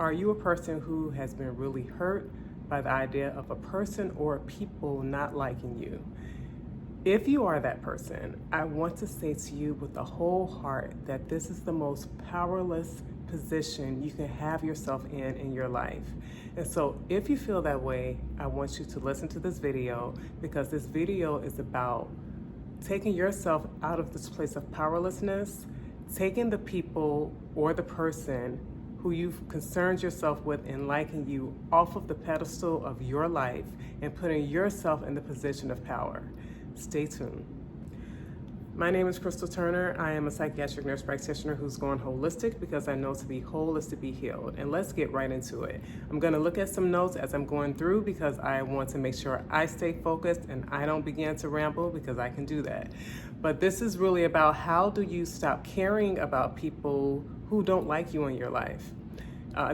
Are you a person who has been really hurt by the idea of a person or people not liking you? If you are that person, I want to say to you with the whole heart that this is the most powerless position you can have yourself in your life. And so if you feel that way, I want you to listen to this video, because this video is about taking yourself out of this place of powerlessness, taking the people or the person who you've concerned yourself with and liking you off of the pedestal of your life and putting yourself in the position of power. Stay tuned. My name is Crystal Turner. I am a psychiatric nurse practitioner who's gone holistic because I know to be whole is to be healed. And let's get right into it. I'm going to look at some notes as I'm going through because I want to make sure I stay focused and I don't begin to ramble, because I can do that. But this is really about how do you stop caring about people who don't like you in your life.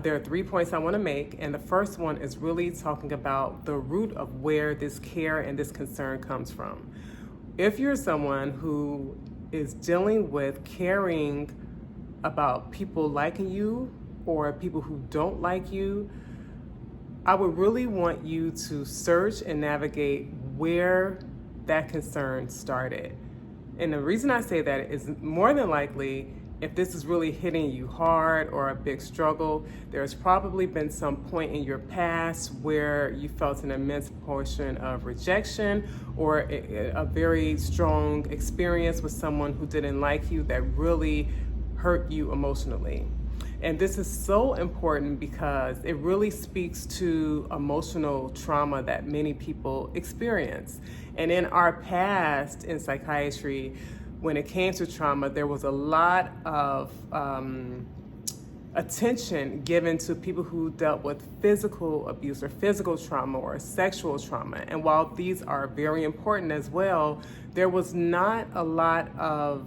There are 3 points I want to make, and the first one is really talking about the root of where this care and this concern comes from. If you're someone who is dealing with caring about people liking you or people who don't like you, I would really want you to search and navigate where that concern started. And the reason I say that is more than likely, if this is really hitting you hard or a big struggle, there's probably been some point in your past where you felt an immense portion of rejection or a very strong experience with someone who didn't like you that really hurt you emotionally. And this is so important because it really speaks to emotional trauma that many people experience. And in our past in psychiatry, when it came to trauma, there was a lot of attention given to people who dealt with physical abuse or physical trauma or sexual trauma. And while these are very important as well, there was not a lot of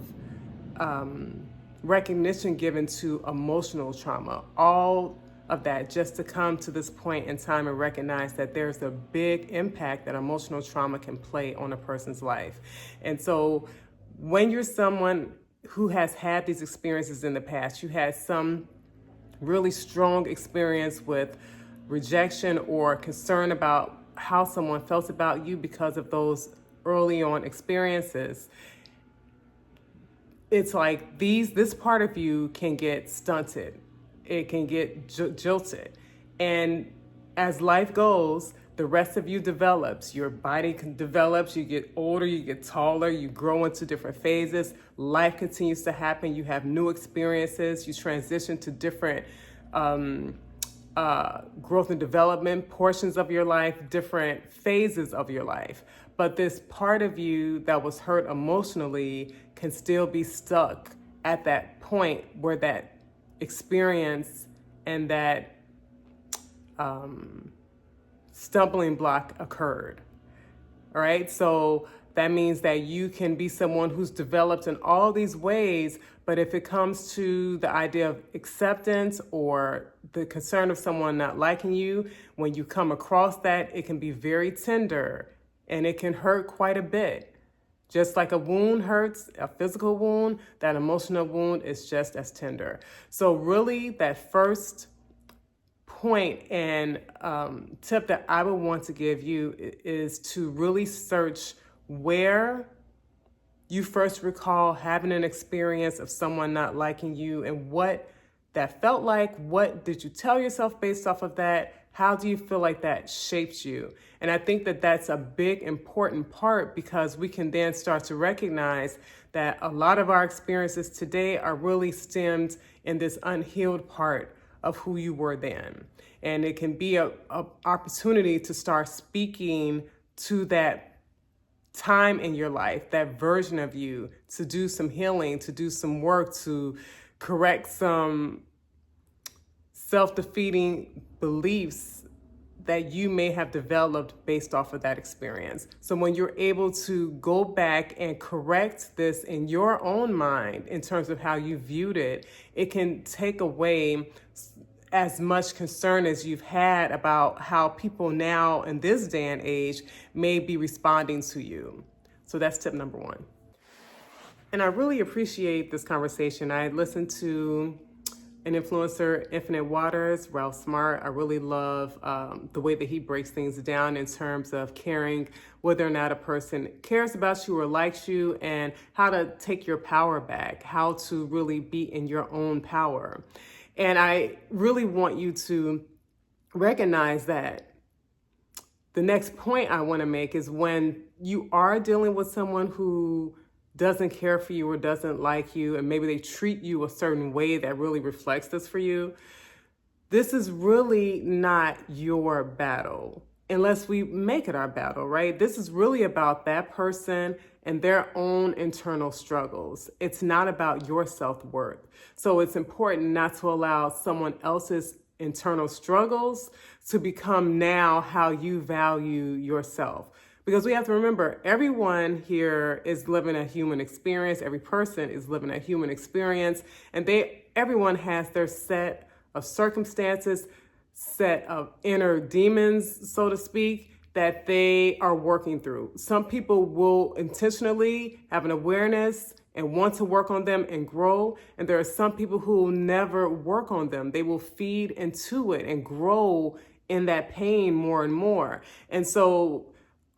recognition given to emotional trauma. All of that just to come to this point in time and recognize that there's a big impact that emotional trauma can play on a person's life. And so when you're someone who has had these experiences in the past, you had some really strong experience with rejection or concern about how someone felt about you because of those early on experiences, it's like this part of you can get stunted. It can get jilted. And as life goes, the rest of you develops. Your body develops, you get older, you get taller, you grow into different phases. Life continues to happen. You have new experiences. You transition to different growth and development portions of your life, different phases of your life. But this part of you that was hurt emotionally can still be stuck at that point where that experience and that stumbling block occurred. All right, so that means that you can be someone who's developed in all these ways, but if it comes to the idea of acceptance or the concern of someone not liking you, when you come across that, it can be very tender and it can hurt quite a bit. Just like a wound hurts, a physical wound, that emotional wound is just as tender. So really, that first point and tip that I would want to give you is to really search where you first recall having an experience of someone not liking you and what that felt like. What did you tell yourself based off of that? How do you feel like that shaped you? And I think that that's a big, important part, because we can then start to recognize that a lot of our experiences today are really stemmed in this unhealed part of who you were then. And it can be a opportunity to start speaking to that time in your life, that version of you, to do some healing, to do some work, to correct some self-defeating beliefs that you may have developed based off of that experience. So when you're able to go back and correct this in your own mind in terms of how you viewed it, it can take away as much concern as you've had about how people now in this day and age may be responding to you. So that's tip number one. And I really appreciate this conversation. I listened to an influencer, Infinite Waters, Ralph Smart. I really love the way that he breaks things down in terms of caring whether or not a person cares about you or likes you, and how to take your power back, how to really be in your own power. And I really want you to recognize that the next point I want to make is when you are dealing with someone who doesn't care for you or doesn't like you, and maybe they treat you a certain way that really reflects this for you, this is really not your battle unless we make it our battle, right? This is really about that person and their own internal struggles. It's not about your self-worth. So it's important not to allow someone else's internal struggles to become now how you value yourself. Because we have to remember, everyone here is living a human experience. Every person is living a human experience, and everyone has their set of circumstances, set of inner demons, so to speak, that they are working through. Some people will intentionally have an awareness and want to work on them and grow. And there are some people who will never work on them. They will feed into it and grow in that pain more and more. And so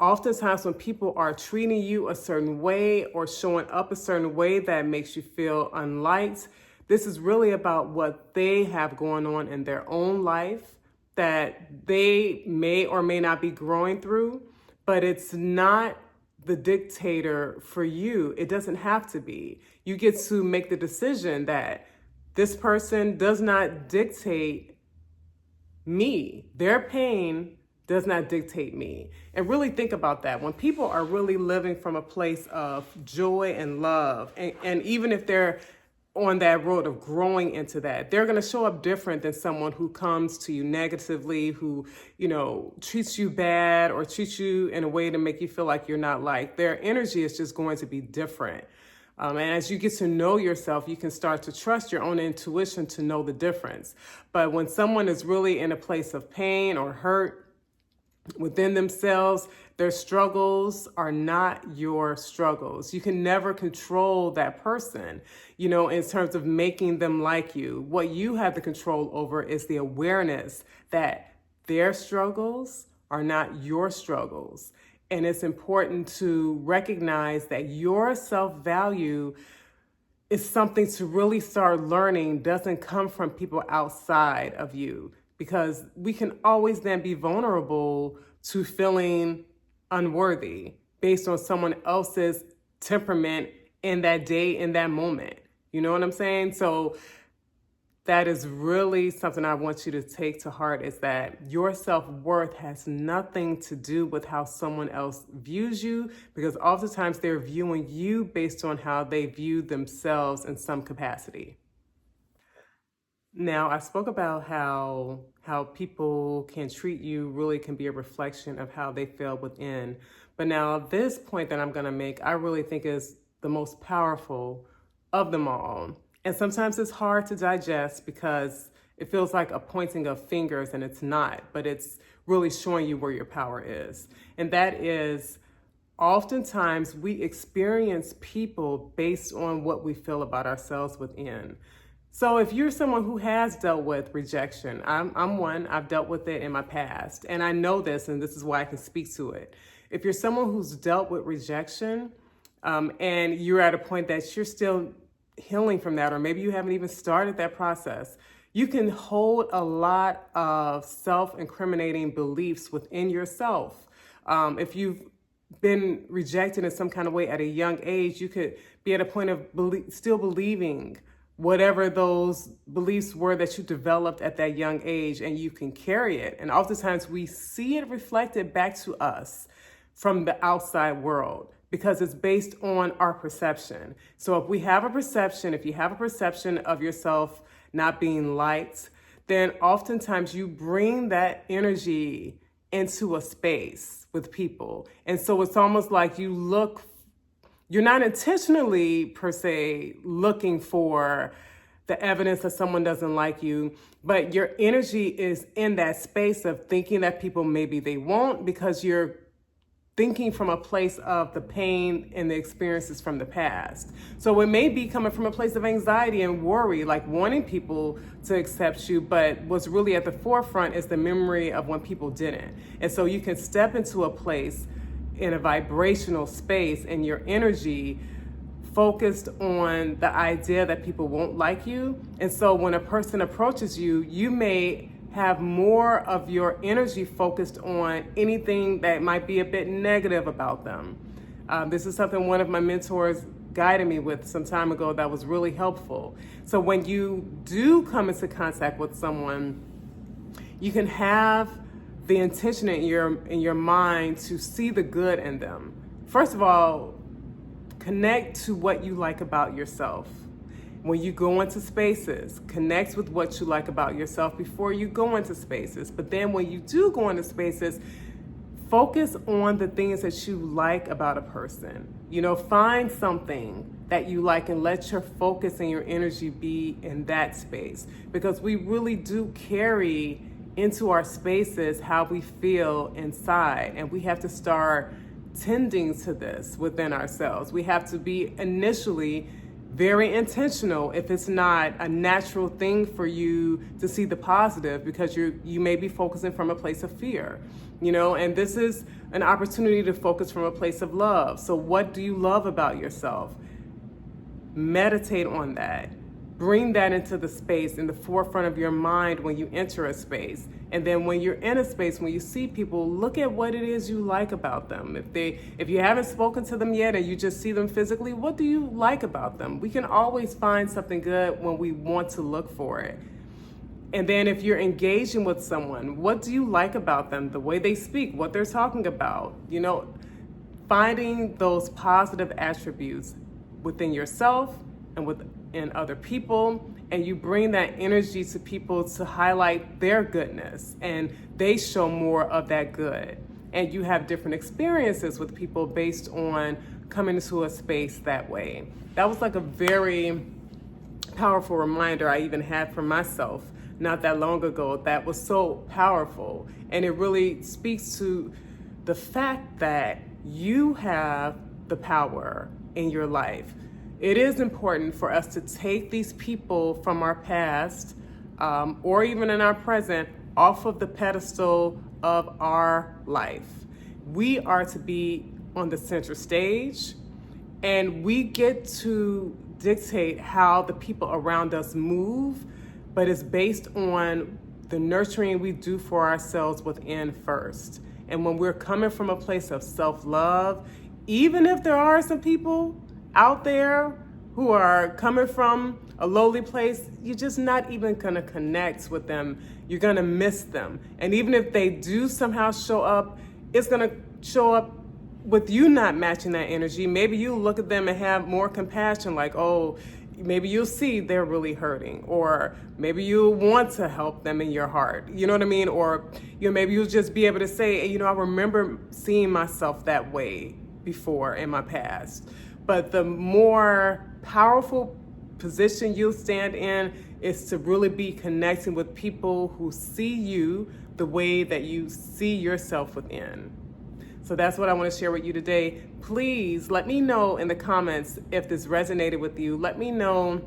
oftentimes when people are treating you a certain way or showing up a certain way that makes you feel unliked, this is really about what they have going on in their own life that they may or may not be growing through, but it's not the dictator for you. It doesn't have to be. You get to make the decision that this person does not dictate me. Their pain does not dictate me. And really think about that. When people are really living from a place of joy and love, and even if they're on that road of growing into that, they're going to show up different than someone who comes to you negatively, who, treats you bad or treats you in a way to make you feel like you're not liked. Their energy is just going to be different. And as you get to know yourself, you can start to trust your own intuition to know the difference. But when someone is really in a place of pain or hurt within themselves, their struggles are not your struggles. You can never control that person, in terms of making them like you. What you have the control over is the awareness that their struggles are not your struggles. And it's important to recognize that your self-value is something to really start learning doesn't come from people outside of you, because we can always then be vulnerable to feeling unworthy based on someone else's temperament in that day, in that moment. You know what I'm saying? So that is really something I want you to take to heart, is that your self-worth has nothing to do with how someone else views you, because oftentimes they're viewing you based on how they view themselves in some capacity. Now, I spoke about how people can treat you really can be a reflection of how they feel within. But now this point that I'm going to make, I really think is the most powerful of them all. And sometimes it's hard to digest because it feels like a pointing of fingers, and it's not, but it's really showing you where your power is. And that is, oftentimes we experience people based on what we feel about ourselves within. So if you're someone who has dealt with rejection, I'm one, I've dealt with it in my past, and I know this, and this is why I can speak to it. If you're someone who's dealt with rejection, and you're at a point that you're still healing from that, or maybe you haven't even started that process, you can hold a lot of self-incriminating beliefs within yourself. If you've been rejected in some kind of way at a young age, you could be at a point of still believing whatever those beliefs were that you developed at that young age, and you can carry it. And oftentimes we see it reflected back to us from the outside world, because it's based on our perception. So if you have a perception of yourself not being liked, then oftentimes you bring that energy into a space with people. And so it's almost like you're not intentionally per se looking for the evidence that someone doesn't like you, but your energy is in that space of thinking that people maybe they won't, because you're thinking from a place of the pain and the experiences from the past. So it may be coming from a place of anxiety and worry, like wanting people to accept you, but what's really at the forefront is the memory of when people didn't. And so you can step into a place in a vibrational space and your energy focused on the idea that people won't like you. And so when a person approaches you, you may have more of your energy focused on anything that might be a bit negative about them. This is something one of my mentors guided me with some time ago that was really helpful. So when you do come into contact with someone, you can have the intention in your mind to see the good in them. First of all, connect to what you like about yourself. When you go into spaces, connect with what you like about yourself before you go into spaces. But then when you do go into spaces, focus on the things that you like about a person. Find something that you like and let your focus and your energy be in that space. Because we really do carry into our spaces how we feel inside. And we have to start tending to this within ourselves. We have to be initially very intentional if it's not a natural thing for you to see the positive, because you may be focusing from a place of fear, and this is an opportunity to focus from a place of love. So what do you love about yourself? Meditate on that. Bring that into the space in the forefront of your mind when you enter a space. And then when you're in a space, when you see people, look at what it is you like about them. If you haven't spoken to them yet and you just see them physically, what do you like about them? We can always find something good when we want to look for it. And then if you're engaging with someone, what do you like about them? The way they speak, what they're talking about, finding those positive attributes within yourself and within other people, and you bring that energy to people to highlight their goodness, and they show more of that good. And you have different experiences with people based on coming into a space that way. That was like a very powerful reminder I even had for myself not that long ago that was so powerful. And it really speaks to the fact that you have the power in your life. It is important for us to take these people from our past or even in our present off of the pedestal of our life. We are to be on the center stage, and we get to dictate how the people around us move, but it's based on the nurturing we do for ourselves within first. And when we're coming from a place of self-love, even if there are some people out there who are coming from a lowly place, you're just not even gonna connect with them. You're gonna miss them. And even if they do somehow show up, it's gonna show up with you not matching that energy. Maybe you look at them and have more compassion, like, oh, maybe you'll see they're really hurting, or maybe you'll want to help them in your heart. You know what I mean? Or maybe you'll just be able to say, I remember seeing myself that way before in my past. But the more powerful position you'll stand in is to really be connecting with people who see you the way that you see yourself within. So that's what I want to share with you today. Please let me know in the comments if this resonated with you. Let me know,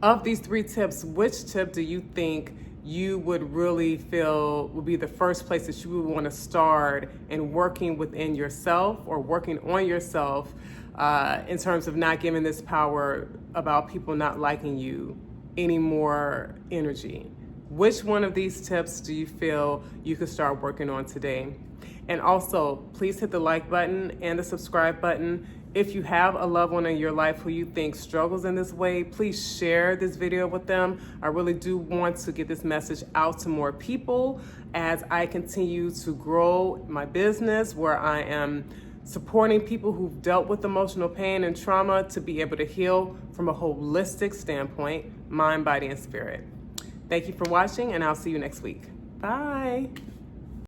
of these 3 tips, which tip do you think you would really feel would be the first place that you would want to start in working within yourself or working on yourself in terms of not giving this power about people not liking you any more energy. Which one of these tips do you feel you could start working on today? And also, please hit the like button and the subscribe button. If you have a loved one in your life who you think struggles in this way, please share this video with them. I really do want to get this message out to more people as I continue to grow my business, where I am supporting people who've dealt with emotional pain and trauma to be able to heal from a holistic standpoint, mind, body, and spirit. Thank you for watching, and I'll see you next week. Bye.